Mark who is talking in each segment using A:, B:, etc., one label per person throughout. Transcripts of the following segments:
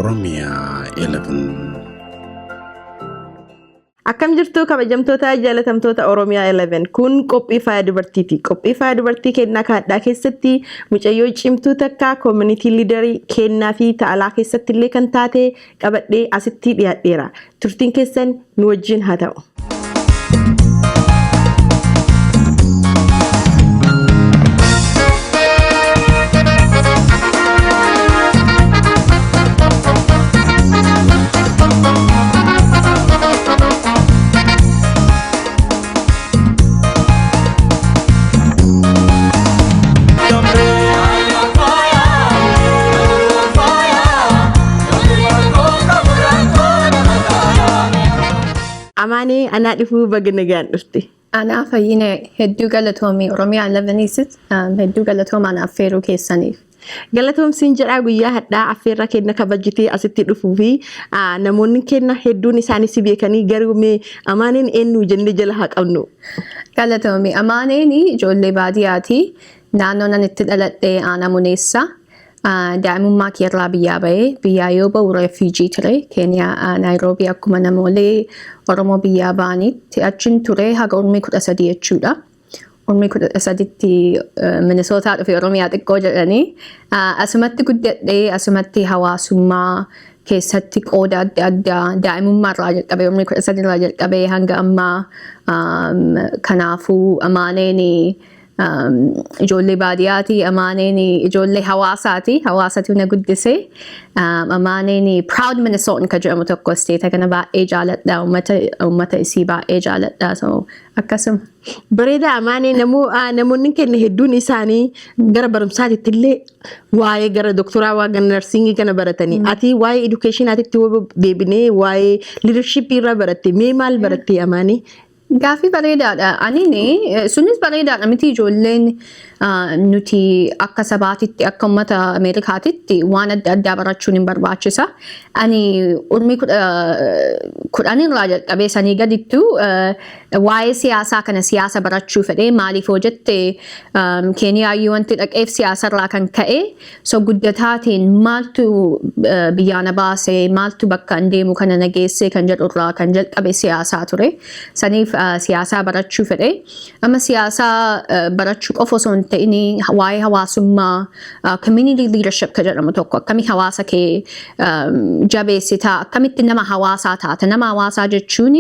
A: OROMIA11.
B: Akkam jirtu kabajamtoota jaalatamtoota OROMIA11 kun qophii faaya dubartiiti. Qophii faaya dubartii kennaa kaadhaa keessatti mucayyoo cimtuu takka community leader kennaa fi ta'alaa keessatti illee kan taate qabadhee asitti dhiyaadheera. Turtiin keessan nu wajjin haa ta'u. Amane ana dhifu baganagaan dhufte.
C: Ana fayyina hedduu galatoomii OROMIA11 hedduu galatooma ana affeeruu keessaniif.
B: Galatoomsiin jedhaa guyyaa hadhaa affeerra kenna kabajjitee asitti dhufuu fi namoonni kenna hedduun isaanii si beekanii garuu mee Amaneen eenyu jennee jala haa qabnu.
C: Galatoomii Amaneen ijoollee baadiyyaati. Naannoo nan itti dhaladhee aana muneessa. Daa'imummaa keerraa biyyaa bahee biyyaa yoo ba'u refugee ture Keeniyaa Naayiroobii akkuma namoolee Oromoo biyyaa ba'anitti achiin ture haga umrii 13 jechuudha. Umrii 13tti Minisootaa dhufe Oromiyaa xiqqoo jedhanii asumatti guddadhee asumatti hawaasummaa keessatti qooda adda addaa daa'imummaa irraa jalqabee umrii 13 irraa jalqabee hanga ammaa kanaafuu Amaneen ijoollee baadiyyaati. Amaneen ijoollee hawaasaati. Hawaasatu na guddise. Amaneen proud Minnesotan kan jedhamu tokko isteeta kana baay'ee jaaladha. Uummata isii baay'ee jaaladha. So akkasuma.
B: Bareeda Amaneen namoonni kenna hedduun isaanii gara barumsaatitti illee waa'ee gara doktoraa waan narsingii kana baratanii. Ati waa'ee educationaatitti deebinee waa'ee leadership irra baratte. Mee maal baratte Amanee?
C: Gaaffii bareedaadha. Anini sunis bareedaadha miti ijoolleen nuti akka sabaatitti akka uummata Ameerikaatitti waan adda addaa barachuun hin barbaachisa. Ani umrii 10 irraa jalqabee sanii gadittu waa'ee siyaasaa kana siyaasa barachuu fedhee maaliif hoo jette Keeniyaayyuu wanti dhaqeef siyaasarraa kan ka'e so guddataatiin maaltu biyyaana baasee maaltu bakka hin deemu kana nageessee kan jedhurraa kan jalqabe siyaasaa ture. Saniif siyaasaa barachuu fedhe. Amma siyaasaa barachuu qofa osoo hin ta'in waa'ee hawaasummaa community leadership kan jedhamu tokko akkamii hawaasa kee jabeessitaa akkamitti nama hawaasaa taata. Nama hawaasaa jechuun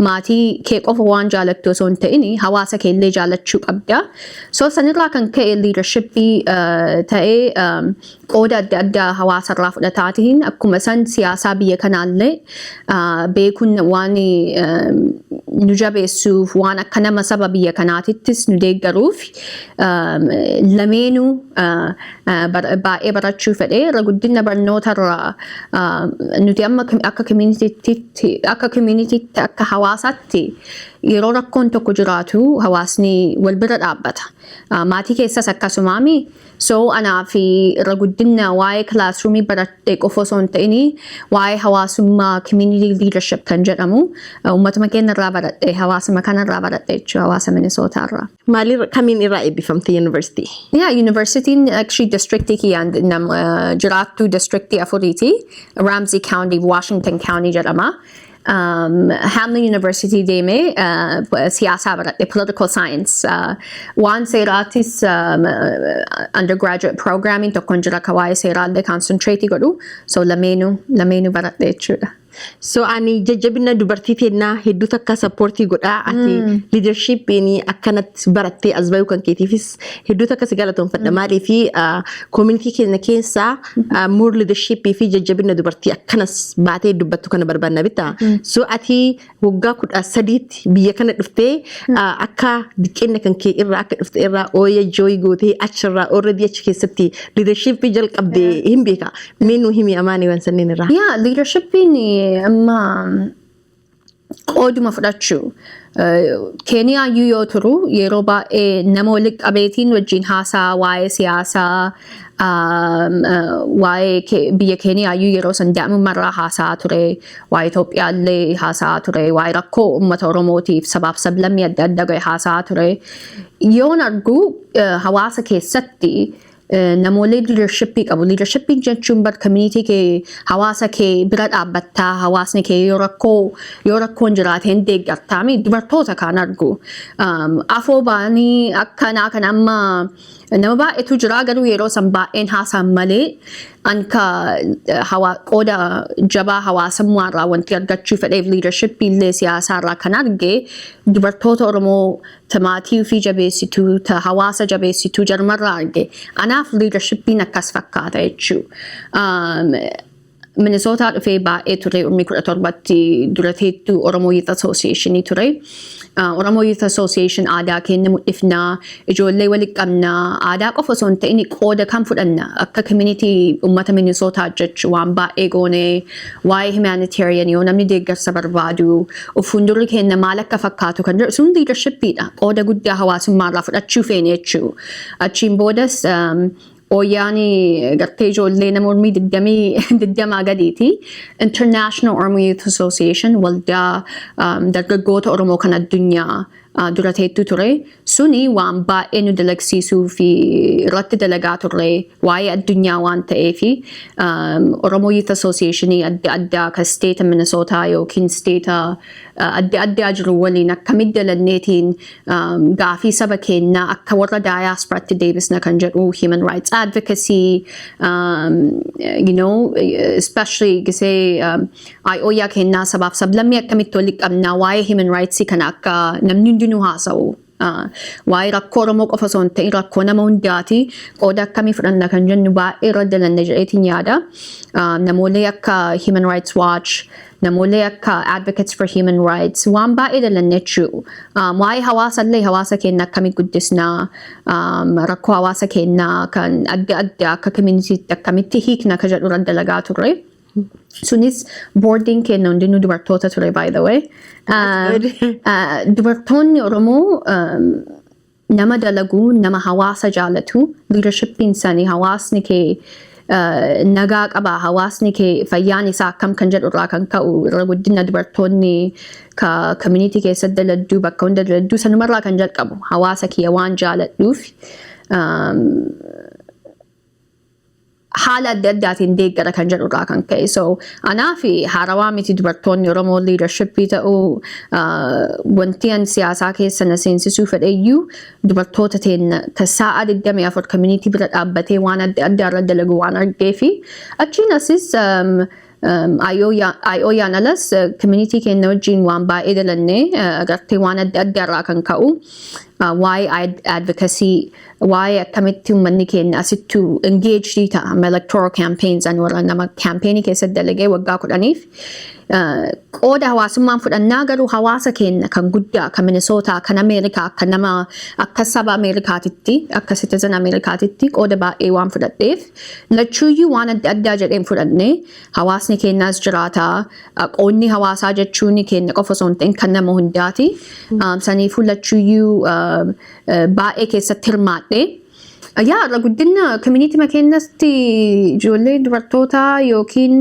C: maatii kee qofa waan jaalattu osoo hin ta'in hawaasa kee illee jaalachuu qabda. So sanirraa kan ka'e leadershipii ta'ee qooda adda addaa hawaasarraa fudhataatiin akkuma san siyaasaa biyya kanaallee beekuun waan nu jabeessuuf waan akka nama saba biyya kanaatittis nu deeggaruuf lameenuu baay'ee barachuu fedhee irra guddina barnootarraa nuti amma akka communitytti akka hawaasaatti yeroo rakkoon tokko jiraatu hawaasni wal bira dhaabbata. Maatii keessas akkasumaami. So anaaf irra guddina waa'ee classroomii baradhee qofa osoo hin ta'in waa'ee hawaasummaa community leadership kan jedhamu uummatuma keenya irraa baradhee hawaasuma kanarraa baradhee jechuudha hawaasa Minnesota irraa.
B: Maaliin kamiin irraa eebbifamte university?
C: Yeah, universityin actually districtii kiyyaan jiraattu districtii afuriiti. Ramsey County, Washington County jedhama. Hamlin University deeme siyaasaa baradhe political science waan seeraatis undergraduate programming tokkon jira ka waa'ee seeraallee concentrate godhu so lameenuu baradhe jechuudha.
B: So ani jajjabina dubartii teennaa hedduu takka supportii godhaa ati leadershipiin akkanatti barattee as bayuu kan keetiifis hedduu takka si galatoomfadha maalii fi community keenya keessaa more leadershipii fi jajjabina dubartii akkanas baatee dubbattu kana barbaanna bitta. So ati waggaa 13tti biyya kana dhuftee akka diqqeenna kan kee irraa akka dhufte irraa ooya jooyi gootee achirraa already achi keessatti leadershipii jalqabdee hin beeka. Meenuu himi Amaanii waan sanneen irraa?
C: Yeah, leadershipiin amma qooduma fudhachuu Keeniyaayyuu yoo turu yeroo baay'ee nama walitti qabeetiin wajjin haasaa waa'ee siyaasaa waa'ee biyya Keeniyaayyuu yeroo san daa'imummaarraa haasaa ture waa'ee Itoophiyaallee haasaa ture waa'ee rakkoo uummata Oromootiif sabaaf sablammii adda addaa haasaa ture yoon argu hawaasa keessatti namoonni leadershipii qabu. Leadershipii jechuun bar community kee hawaasa kee bira dhaabbattaa hawaasni kee yoo rakkoon jiraateen deeggartaami dubartoota kan argu. Afoo baanii akkanaa kan amma nama baay'eetu jira garuu yeroo san baay'een haasaan malee anka qooda jabaa hawaasummaarraa wanti argachuu fedheef leadershipii illee siyaasaarraa kan arge dubartoota Oromoo tamaatii fi jabeessituu ta hawaasa jabeessituu jarmarraa arge. Anaaf leadershipiin akkas fakkaata jechuudha. Minnesota dhufee baay'ee ture umrii 17tti durateettu Oromoo Youth Association ture. Oromoo Youth Association aadaa keenya mul'ifnaa, ijoollee walitti qabnaa, aadaa qofa osoo hin ta'in qooda kan fudhanna akka community uummata Minnesota jechuun waan baay'ee goone waa'ee humanitarian yoo namni deeggarsa barbaadu fuuldurri keenya maal akka fakkaatu kan jedhu sun leadershipiidha. Qooda guddaa hawaasummaarraa fudhachuu feene jechuudha. Achiin boodas Oyyaani gartee ijoollee nama umrii 20 gadiiti. International Oromo Youth Association waldaa dargaggoota Oromoo kan addunyaa durateettu ture. Suni waan baay'ee nu dalagsiisuu fi irratti dalagaa turre waa'ee addunyaa waan ta'eefi Oromo Youth Association adda addaa kan state Minnesota yookiin state adda addaa jiru waliin akkamitti dalanneetiin gaafii saba keenyaa akka warra diasporaatti deebisna kan jedhu human rights advocacy, especially gisee IOYA kennaa sabaaf sablammii akkamitti walitti qabnaa waa'ee human rights kana akka namni hundinuu haasa'u. Waa'ee rakkoo Oromoo qofa osoo hin ta'in rakkoo nama hundaati. Qooda akkamii fudhanna kan jennu baay'ee irra dalanne jedheetiin yaada. Namoonni akka Human Rights Watch, namoonni akka Advocates for Human Rights waan baay'ee dalanne jechuudha. Waa'ee hawaasallee hawaasa keenya akkamitti guddisnaa, rakkoo hawaasa keenyaa kan adda addaa akka communitytti akkamitti hiikna kan jedhu irra dalagaa turre. Sunis boardiin keenya hundinuu dubartoota ture by the way. Dubartoonni Oromoo nama dalaguu, nama hawaasa jaalatu, leadershipiin isaanii hawaasni kee nagaa qaba, hawaasni kee fayyaan isaa akkam kan jedhu irraa kan ka'u irra guddina dubartoonni community keessatti daladduu bakka hunda daladduu sanumarraa kan jalqabu hawaasa kiyya waan jaaladhuuf. Haala adda addaatiin deeggara kan jedhu irraa kan ka'e. So anaaf haarawaa miti dubartoonni Oromoo leadershipii ta'uu wanti an siyaasaa keessa na seensisuu fedheyyuu dubartoota teenya tasaa'a 24 community bira dhaabbatee waan adda addaa irra dalagu waan argeefi achiin asis IOYaan alas community keenya wajjin waan baay'ee dalannee agartee waan adda addaa irraa kan ka'u. Waa'ee advocacy, waa'ee akkamitti uummanni keenya asittuu engaged ta'a electoral campaigns an warra nama campaignii keessatti dalagee waggaa 10f qooda hawaasummaan fudhannaa garuu hawaasa keenya kan guddaa kan Minnesota kan Ameerikaa akka nama akka saba Ameerikaatitti akka citizen Ameerikaatitti qooda baay'ee waan fudhadheef lachuuyyuu waan adda addaa jedheen fudhannee hawaasni keenyaas jiraataa qoonni hawaasaa jechuun keenya qofa osoo hin ta'in kan nama hundaati. Saniifuu lachuuyyuu baay'ee keessatti hirmaadhe. Irra guddina community keenyatti ijoollee dubartootaa yookiin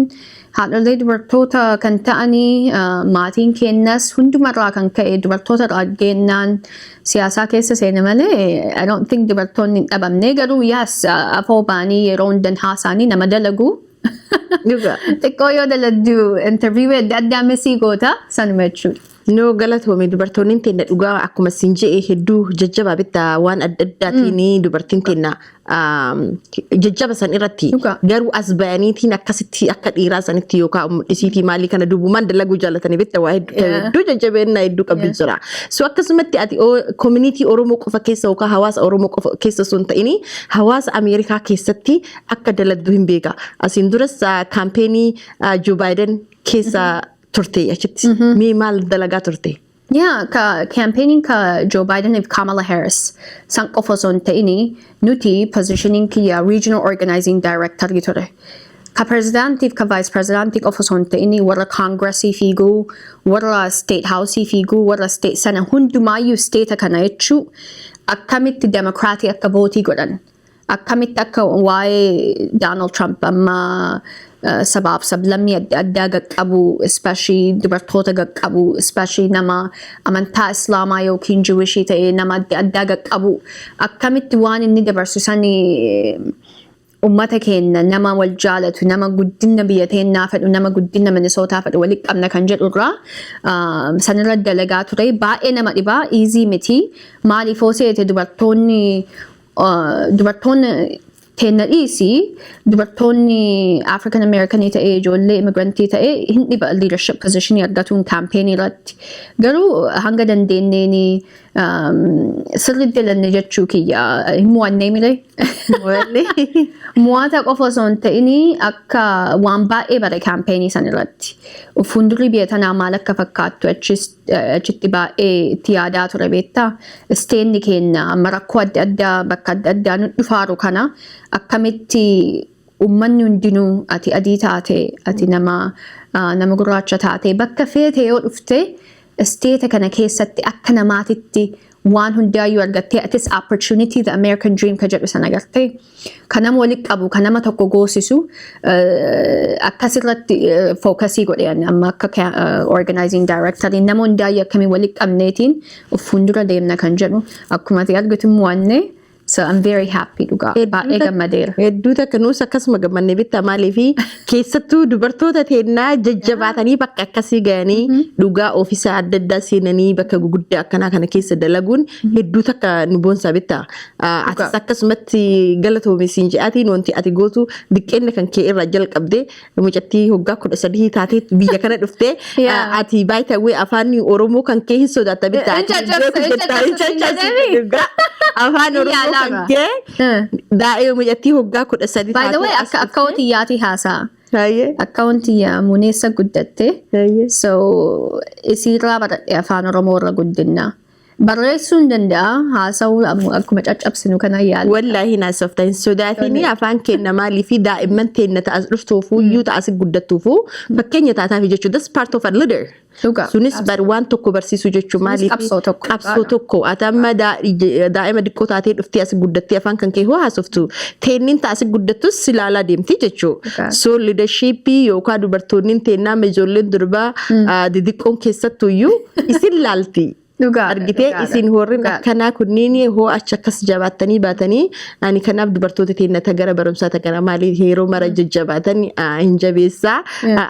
C: haadholee dubartoota kan ta'anii maatiin keenyas hundumarraa kan ka'e dubartoota argennaan siyaasaa keessa seene malee I don't think dubartoonni hin dhabamne garuu yes afoo baanii yeroo hundan haasaanii nama dalagu. Xiqqoo yoo daladdu interview adda addaa messii goota sanuma jechuudha.
B: No galatoome dubartoonni teenya dhugaa akkuma siin jedhe hedduu jajjabaa bitta waan adda addaatiin dubartiin teenya jajjaba san irratti garuu as bayaniitiin akkasitti akka dhiiraa sanitti yookaan mul'isiitii maalii kana duubumaan dalaguu jaallatanii bitta waa hedduu jajjabeennaa hedduu qabdu jira. So akkasumatti ati community Oromoo qofa keessa yookaan hawaasa Oromoo qofa keessa osoo hin ta'in hawaasa Ameerikaa keessatti akka daladdu hin beeka. Asiin duras kaampeenii Joe Biden keessa turte achitti mee maal dalagaa turte?
C: Campaigning ka Joe Biden and Kamala Harris san qofa osoo hin ta'in nuti positioning kiyya regional organizing director ture. Ka presidentiif ka vice presidentii qofa osoo hin ta'in warra congressii fiiguu, warra state housee fiiguu, warra state sana hundumaayyuu state kana jechuu akkamitti democratii akka votii godhan. akkamitti akka waa'ee Donald Trump amma sabaaf sablammii adda addaa qaqqabu, especially dubartoota qaqqabu, especially nama amantaa Islaamaa yookiin Jiwishii ta'e nama adda addaa qaqqabu, akkamitti waan inni dabarsisan ummata keenya nama wal jaalatu, nama guddina biyya teenyaa fedhu, nama guddina Minisootaa fedhu walitti qabna kan jedhu irraa sanirra dalagaa ture. Baay'ee nama dhibaa, easy miti. Maaliif seete dubartoonni teenna dhiisi, dubartoonni African Americanii ta'e, ijoollee immigrantii ta'e hin dhiba leadership positionii argatuun campaign irratti. Garuu hanga dandeenyeeni sirri dalanne jechuu kiyya hin mo'annee mire. Mo'ata qofa osoo hin ta'in akka waan baay'ee bare campaign san irratti. Fuuldurri biyya tanaa maal akka fakkaattu achitti baay'ee itti yaadaa ture beektaa. Isteenni keenya amma rakkoo adda addaa bakka adda addaa nu dhufaaru kana akkamitti ummanni hundinuu ati adii taate, ati nama gurraacha taate bakka feete yoo dhufte isteeta kana keessatti akka namaatitti waan hundaayyuu argattee atis opportunity the American dream ka jedhu sana agartee kan nama walitti qabu kan nama tokko goosisu akkasirratti fookasii godhan amma akka organizing director nama hundaayyuu akkamii walitti qabneetiin fuuldura deemna kan jedhu akkuma ati argitu mo'annee. So I'm very happy dhugaa. Baay'ee gammadeera.
B: Hedduu takka nuus akkasuma gammanne bitta maaliifi keessattuu dubartoota teennaa jajjabaatanii bakka akkasii ga'anii dhugaa ofiisa adda addaa seenanii bakka guguddaa akkanaa kana keessa dalaguun hedduu takka nu boonsaa bitta. Atis akkasumatti galatoomisiin jedhaatiin wanti ati gootu diqqeenna kan kee irraa jalqabdee mucattii hoggaa 13 taatee biyya kana dhuftee ati baay'ee afaan Oromoo kan kee hin sodaatta bitta. Afaan Oromoo daa'ima mucattii hoggaa 13
C: by the way akka wanti haasaa akka wanti muneessa guddatte so isiirraa baradhe afaan Oromoo irra guddinna barreessuu hin danda'a haasa'uu akkuma caccabsinu kana yaala
B: wallaahi naasofta hin sodaatini afaan kenna maaliifi daa'imman teenna ta'as dhuftuufu iyyuu ta'as guddattuufu fakkeenya taataaf jechuudha. That's part of a leader. Sunis waan tokko barsiisuu jechuun maaliif qabsoo tokko atamma daa'ima diqqoo taatee dhuftee as guddattee afaan kan kee hoo haasoftu teenniin taas guddattus silaalaa deemti jechuudha. So leadership yookaan dubartoonni teennaa ijoolleen durbaa didiqqoon keessattuyyuu isin laalti. Argitee isin horrin akkanaa kunniin hoo achi akkas jabaattanii baatanii ani kanaaf dubartoota teennata gara barumsaa gara maalii yeroo mara jajjabaatanii hin jabeessaa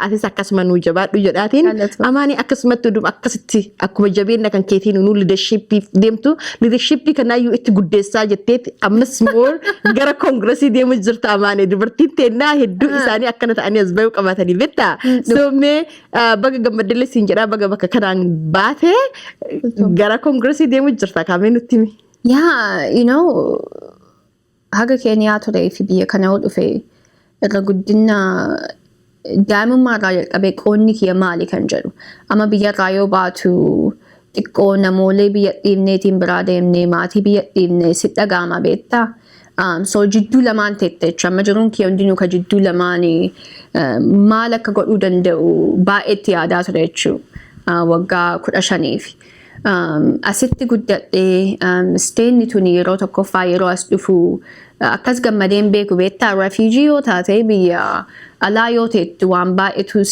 B: atis akkasuma nuu jabaadhu jedhaatiin amaanii akkasumatti dhuma akkasitti akkuma jabeenna kan keetiin nuu leadership deemtu leadership kanaayyuu itti guddeessaa jetteetti ammas moor gara kongressii deemu jirta amaanii dubartiin teennaa hedduu isaanii akkana ta'anii as bayuu qabaatanii beektaa. So mee baga gammaddeellee siin jedhaa baga bakka kanaan baate gara kongressii deemu jirta kaamee nutti himi.
C: You know, haga Keeniyaa turee fi biyya kana yoo dhufe irra guddina daa'imummaa irraa jalqabee qoonni kiyya maali kan jedhu. Amma biyya irraa yoo baatu xiqqoo namoolee biyya dhiibneetiin biraa deemnee maatii biyya dhiibnee si dhagaama beektaa. So jidduu lamaan teette jechuudha. Amma jiruun kiyya hundinuu ka jidduu lamaanii maal akka godhuu danda'u baay'eetti yaadaa ture jechuudha waggaa 15. Asitti guddadhee isteenni tuni yeroo tokkoffaa yeroo as dhufu akkas gammadeen beeku beektaa refugee yoo taate biyya alaa yoo teettu waan baay'eetu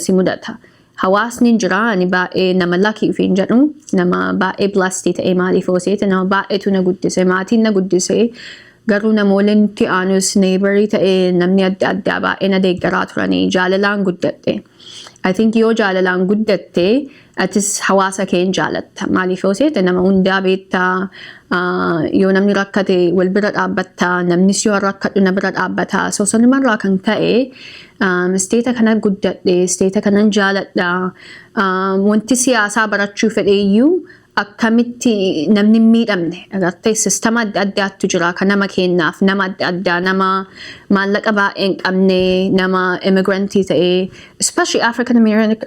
C: si mudata. Hawaasni hin jira ani baay'ee nama lucky ofiin jedhu nama baay'ee blessed ta'e maaliif oseete nama baay'eetu na guddise maatiin na guddise garuu namooleen nuti aanus neighborii ta'e namni adda addaa baay'ee na deeggaraa turanii jaalalaan guddadhe. I think yoo jaalalaan guddatte atis hawaasa kee hin jaalatta. Maaliif yoo seete nama hundaa beektaa yoo namni rakkate wal bira dhaabbatta namnis yoo rakkadhu na bira dhaabbata. So sanumarraa kan ka'e isteeta kana guddadhe isteeta kanan jaaladha. Wanti siyaasaa barachuu fedheeyyuu akkamitti namni miidhamne agartee sistema adda addaatu jira kan nama kennaaf nama adda addaa nama maallaqa baay'ee hin qabne nama immigrantii ta'e especially African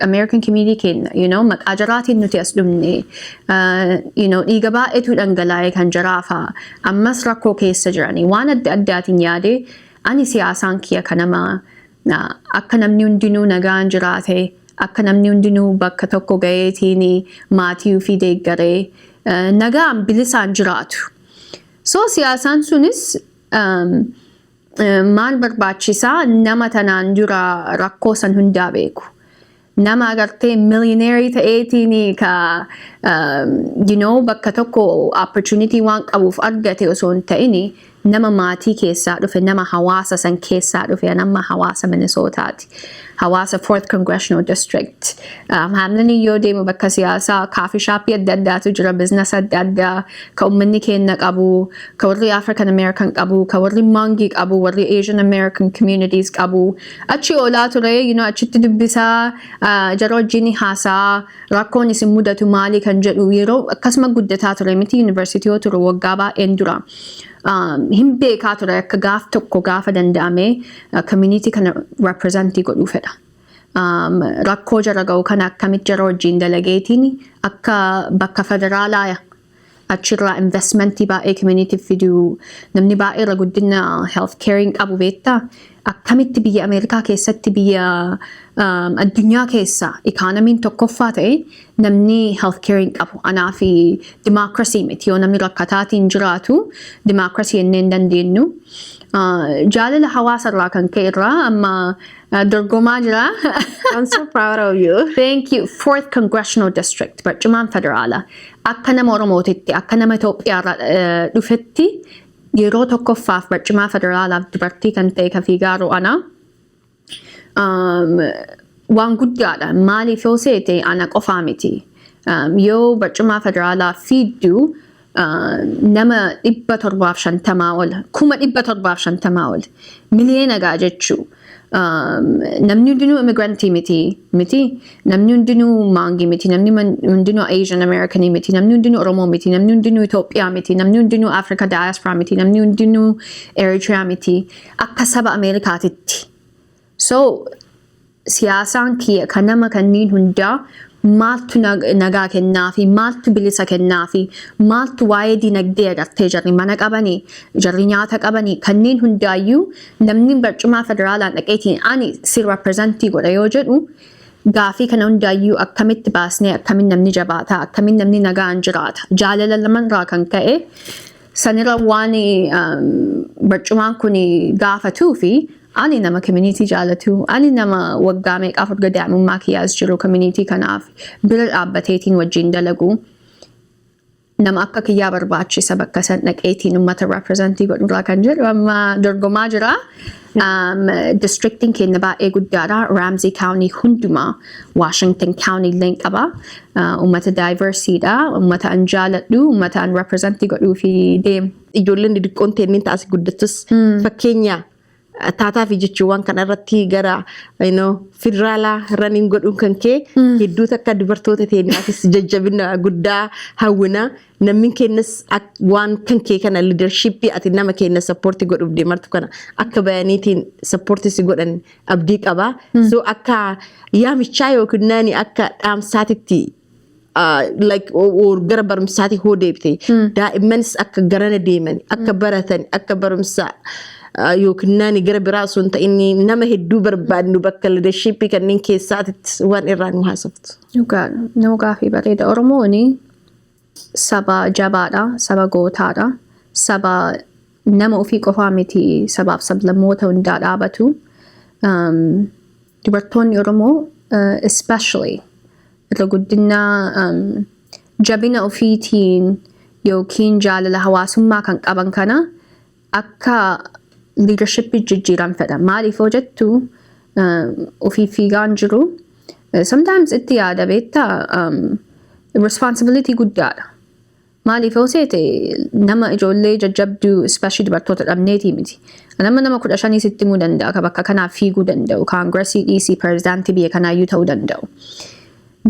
C: American community kenna maqaa jaraatiin nuti as dhumne dhiiga baay'eetu dhangalaa'e kan jiraafa ammas rakkoo keessa jiranii waan adda addaatiin yaade ani siyaasaan kiyya kan nama akka namni hundinuu nagaan jiraate akka namni hundinuu bakka tokko ga'eetiin maatii ofii deeggaree nagaan bilisaan jiraatu. So siyaasaan sunis maal barbaachisaa nama tanaan dura rakkoo san hundaa beeku. Nama agartee millionairii ta'eetiin ka bakka tokko opportunity waan qabuuf argate osoo hin ta'ini nama maatii keessaa dhufe, nama hawaasa san keessaa dhufe, nama hawaasa Minnesotaati. Hawaasa 4th Congressional District. Hamlani yoo deemu bakka siyaasaa coffee shop adda addaatu jira, business adda addaa, ka uummanni keenya qabu, ka warri African American qabu, ka warri Mangi qabu, warri Asian American communities qabu. Achi oolaa ture, achitti dubbisaa, jara wajjin haasaa, rakkoon isin mudatu maali kan jedhu yeroo akkasuma guddataa ture miti university yoo ture waggaa baay'een dura. Hin beekaa ture akka gaaf tokko gaafa danda'ame community kana representii godhuu fedha. Rakkoo jara ga'u kana akkamitti jara wajjin dalageetiin akka bakka federaalaa achirraa investmentii baay'ee community fiduu namni baay'ee irra guddina health caring qabu beektaa akkamitti biyya Ameerikaa keessatti biyya addunyaa keessa ikaanamiin tokkoffaa ta'e namni health caring qabu anaa fi democracy miti yoo namni rakkataatiin jiraatu democracy jennee hin dandeenyu. Jaalala hawaasa irraa kan ka'e irraa amma dorgomaa jira.
B: I'm so proud of you.
C: Thank you. 4th Congressional District, barcumaan federaala. Akka nama Oromootitti, akka nama Itoophiyaa dhufetti yeroo tokkoffaaf barcumaa federaalaaf dubartii kan ta'e kan fiigaaru ana. Waan guddaadha. Maaliif yoo seete ana qofaa miti. Yoo barcumaa federaalaa fiiddu nama 750 ol, 750 ol, miliyoona gaa jechuu. Namni hundinuu immigrantii miti, namni hundinuu Mangi miti, namni hundinuu Asian American miti, namni hundinuu Oromoo miti, namni hundinuu Itoophiyaa miti, namni hundinuu Africa diaspora miti, namni hundinuu Eritrea miti, akka saba Ameerikaatitti. So, siyaasaan kiyya kan nama kanniin hundaa maaltu nagaa kennaa fi maaltu bilisa kennaa fi maaltu waa'ee dinagdee agartee jarri mana qabanii, jarri nyaata qabanii kanneen hundaayyuu namni barcumaa federaalaan dhaqeetiin ani si representii godha yoo jedhu gaafii kana hundaayyuu akkamitti baasnee akkamiin namni jabaataa akkamiin namni nagaan jiraata jaalala lamarraa kan ka'e sanirra waan barcumaan kun gaafatuu fi ani nama community jaalatu, ani nama waggaa meeqaaf erga daa'imummaa kiyyaas jiru community kanaaf bira dhaabbateetiin wajjin dalagu. Nama akka kiyyaa barbaachisa bakka san dhaqeetiin uummata representii godhurraa kan jedhu amma dorgomaa jira. Districtiin keenya baay'ee guddaadha. Ramsey County hundumaa Washington County illee qaba. Uummata diversiidha. Uummata an jaaladhu, uummata an representii godhuu fi deemu.
B: Ijoolleen xixiqqoon teeniin taasise guddattus fakkeenya taataa fi jechuuwwan kana irratti gara federaalaa running godhuun kan kee hedduu akka dubartoota teenyaafis jajjabina guddaa hawwina namni keenyas waan kan kee kana leadership ati nama keenya support godhuuf deemartu kana akka bayaniitiin support si godhan abdii qaba. So akka yaamichaa yookiin naani akka dhaamsaatitti gara barumsaati hoo deebite daa'immanis akka garana deeman akka baratan akka barumsaa yookiin naani gara biraa osoo hin ta'in nama hedduu barbaadnu bakka leadership kanneen keessaatti waan irraa nu haasoftu.
C: Nama gaafii bareeda. Oromoon saba jabaadha, saba gootaadha, saba nama ofii qofaa miti sabaaf sablammoota hundaa dhaabatu. Dubartoonni Oromoo especially irra guddina jabina ofiitiin yookiin jaalala hawaasummaa kan qaban kana akka leadership jijjiiran fedha. Maaliif yoo jettu ofii fiigaan jiru. Sometimes itti yaada beektaa responsibility guddaadha. Maaliif yoo seete nama ijoollee jajjabduu especially dubartoota dhabneetii miti. Nama 15 sitti himuu danda'a ka bakka kanaaf fiiguu danda'u. Kongressii dhiisii pirezidaantii biyya kanaayyuu ta'uu danda'u.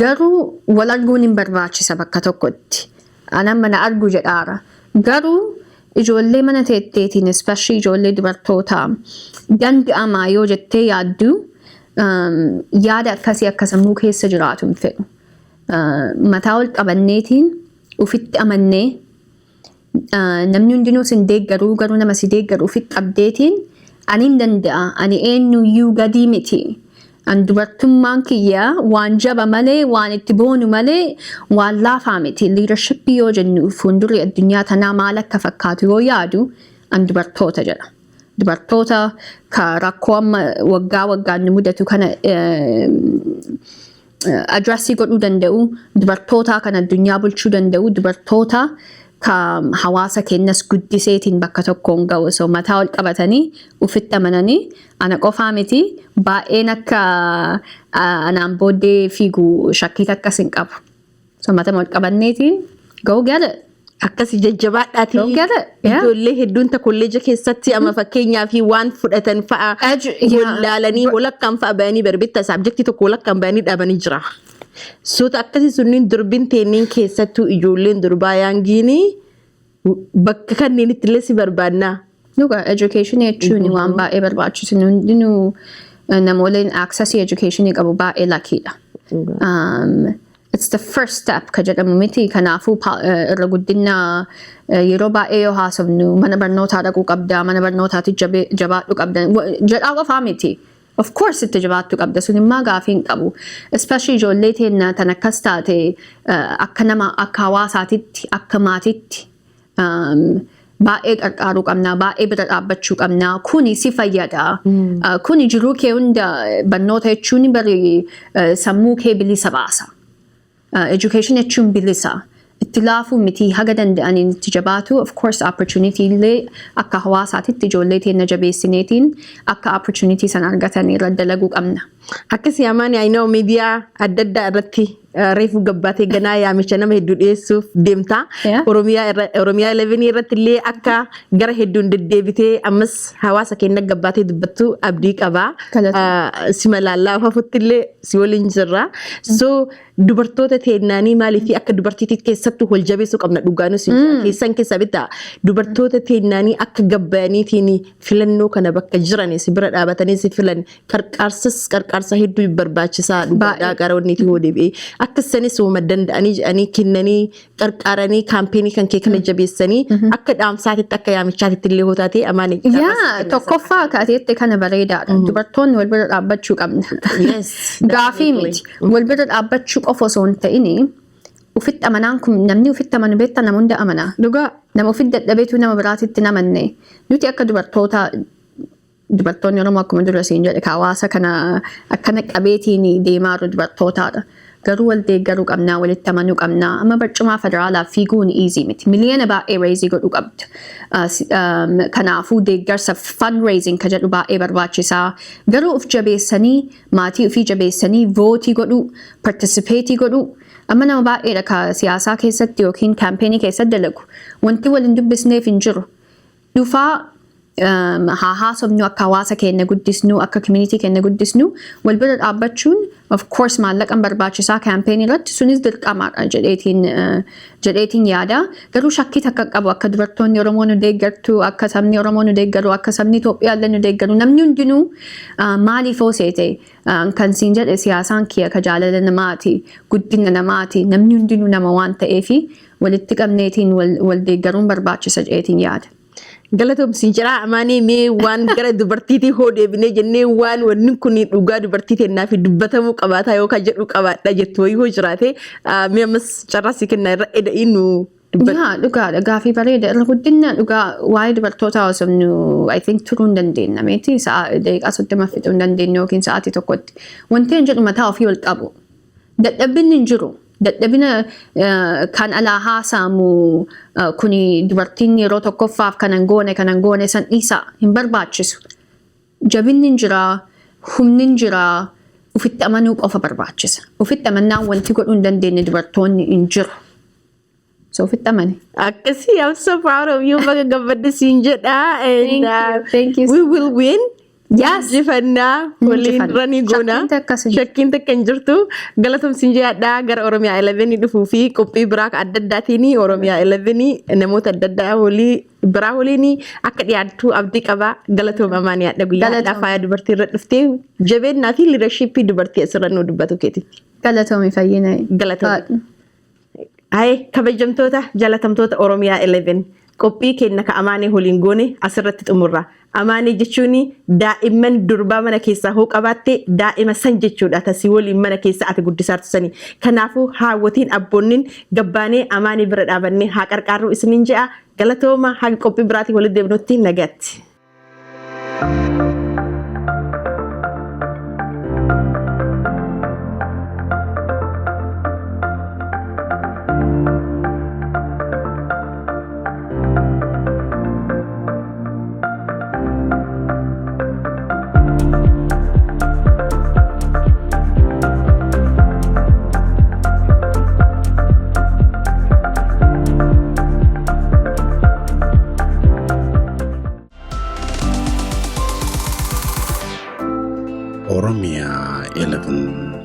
C: Garuu wal arguun hin barbaachisa bakka tokkotti. Anan mana argu jedhaara. Garuu ijoollee mana teetteetiin especially ijoollee dubartootaa danda'amaa yoo jettee yaaddu yaada akkasii akka sammuu keessa jiraatu hin fedhu. Mataa ol qabanneetiin ufitti amannee namni hundinuu sin deeggaruu garuu nama si deeggaru ufitti qabdeetiin ani hin danda'a ani eenyuyyuu gadii miti. An dubartummaan kiyya waan jaba malee waan itti boonu malee waan laafaa miti. Leadership yoo jennu fuuldurri addunyaa tanaa maal akka fakkaatu yoo yaadu an dubartoota jedha. Dubartoota ka rakkoo amma waggaan nu mudatu kana addressii godhuu danda'u, dubartoota kan addunyaa bulchuu danda'u, dubartoota ka hawaasa keenyas guddiseetiin bakka tokkoon ga'u. So mataa ol qabatanii ufitti amananii ana qofaa miti baay'een akka anaan booddee fiigu shakkii akkas hin qabu. So mataa ol qabanneetiin go get it.
B: Akkasi jajjabaadhaati. Ijoollee hedduun kolleeja keessatti amma fakkeenyaa fi waan fudhatan fa'a wallaalanii walakkaan fa'a bayanii barbitta saabjektii tokko walakkaan bayanii dhaabanii jira. Soota akkasii sunniin durbin teeniin keessattuu ijoolleen durbaa yaangiini bakka kanneenitti illee si barbaannaa.
C: Dhugaa education jechuun waan baay'ee barbaachisu hundinuu namooleen accessii education qabu baay'ee lakkiidha. It's the first step ka jedhamu miti kanaafuu irra guddina yeroo baay'ee yoo haasofnu mana barnootaa dhaquu qabda mana barnootaatti jabaadhu qabda jedhaa qofaa miti. Of course itti jabaattu qabda sun immoo gaafii hin qabu. Especially ijoollee teenya tan akkas taate akka nama akka hawaasaatitti akka maatitti baay'ee qarqaaruu qabna baay'ee bira dhaabbachuu qabna kuni si fayyada. Kuni jiruu kee hunda barnoota jechuun bari sammuu kee bilisa baasa. Education jechuun bilisa. Itti laafuu miti haga danda'aniin itti jabaatu of course opportunity illee akka hawaasaatitti ijoollee teenya jabeessineetiin akka opportunity san argatan irra dalaguu qabna.
B: Akkasii Amane I know miidiyaa adda addaa irratti reefu gabbaatee ganaa yaamicha nama hedduu dhiyeessuuf deemta. Oromiyaa 11 irratti illee akka gara hedduun deddeebitee ammas hawaasa keenya gabbaatee dubbattu abdii qaba. Si malaallaa hafutti illee si waliin jirra. So dubartoota teennaanii maaliif akka dubartiitti keessattuu wal jabeessuu qabna dhugaanus keessan keessa bitaa dubartoota teennaanii akka gabbaaniitiin filannoo kana bakka jiran si bira dhaabatanii si filan qarqaarsa hedduu barbaachisaa dhugaadhaa gara wanniiti hoo deebi'ee akkasanis uuma danda'anii jedhanii kennanii qarqaaranii kaampeenii kan kee kana jabeessanii akka dhaamsaatitti akka yaamichaatitti illee hoo taatee Amane.
C: Tokkoffaa kaateetti kana bareedaadha. Dubartoonni wal bira dhaabbachuu qabna. Gaafii miti. Wal bira dhaabbachuu qofa osoo hin ta'in ufitti amanaan kun namni ufitti amanu beektaa nama hunda amanaa. Dhugaa nama ufitti dadhabeetu nama biraatitti namanne. Nuti akka dubartoonni Oromoo akkuma dura siin jedhe hawaasa kana akkana qabeetiin deemaa jiru dubartootaadha. Garuu wal deeggaruu qabnaa walitti amanuu qabnaa. Amma barcumaa federaalaa fiiguun easy miti. Miliyoona baay'ee raisii godhuu qabda. Kanaafuu deeggarsa fundraising ka jedhu baay'ee barbaachisaa. Garuu of jabeessanii maatii ofii jabeessanii vootii godhuu participeetii godhuu. Amma nama baay'eedha ka siyaasaa keessatti yookiin kaampeenii keessatti dalagu. Wanti wal hin dubbisneef hin jiru. Dhufaa haa haasofnu akka hawaasa keenya guddisnu akka community keenya guddisnu wal bira dhaabbachuun of course maallaqan barbaachisaa kaampeenii irratti sunis dirqamaadha jedheetiin yaada. Garuu shakkii takka qabu akka dubartoonni Oromoo nu deeggartu akka sabni Oromoo nu deeggaru akka sabni Itoophiyaa illee nu deeggaru namni hundinuu maaliif hooseete kan siin jedhe siyaasaan kiyya ka jaalala namaati guddina namaati namni hundinuu nama waan ta'eefi walitti qabneetiin wal deeggaruun barbaachisa jedheetiin yaada.
B: Galatoom siin jira Amane mee waan gara dubartiitii hoo deebinee jennee waan wanni kun dhugaa dubartii teennaa fi dubbatamuu qabaataa yookaan jedhu qabaadha jettu wayii hoo jiraate mee ammas carraa si kenna irra eda'ii nu dubbatu.
C: Dhugaadha gaafii bareeda irra guddina dhugaa waa'ee dubartootaa haasofnu I think turuu hin dandeenya meeti daqiiqaa 30 fixuu hin dandeenyu yookiin sa'aatii tokkotti wanti hin jedhu mataa ofii ol qabu dadhabbiin hin jiru. Dadhabina kan alaa haasaamu kuni dubartiin yeroo tokkoffaaf kanan goone san dhiisaa hin barbaachisu. Jabinni hin jiraa, humni hin jiraa, ufitti amanuu qofa barbaachisa. Ufitti amannaan wanti godhuu hin dandeenye dubartoonni hin jiru. So ufitti amane.
B: Akkasii I'm so proud of you baga gabbadde siin jedha.
C: Thank you.
B: We will win.
C: Yes.
B: Jifannaa waliin ranii goona. Shakkiin takka hin jirtu. Galatoom siin jedha gara Oromiyaa 11 dhufuu fi qophii biraa adda addaatiin Oromiyaa 11 namoota adda addaa biraa waliin akka dhiyaattu abdii qaba. Galatoom Amane yaadha guyyaa faaya dubartii irra dhuftee jabeennaa fi leadershipii dubartii asirra nu dubbatu keeti.
C: Galatoomi fayyina.
B: Galatoom. Kabajamtoota jaalatamtoota Oromiyaa 11 qophii kenna ka Amane waliin goone asirratti xumurra. Amane jechuun daa'imman durbaa mana keessaa hoo qabaatte daa'ima san jechuudha tasii waliin mana keessaa ati guddisaartu sanii. Kanaafuu haawwatiin abboonnin gabbaanee Amane bira dhaabannee haa qarqaarru isiniin je'a. Galatooma haga qophii biraatii walitti deebinutti nagaatti.
A: OROMIA11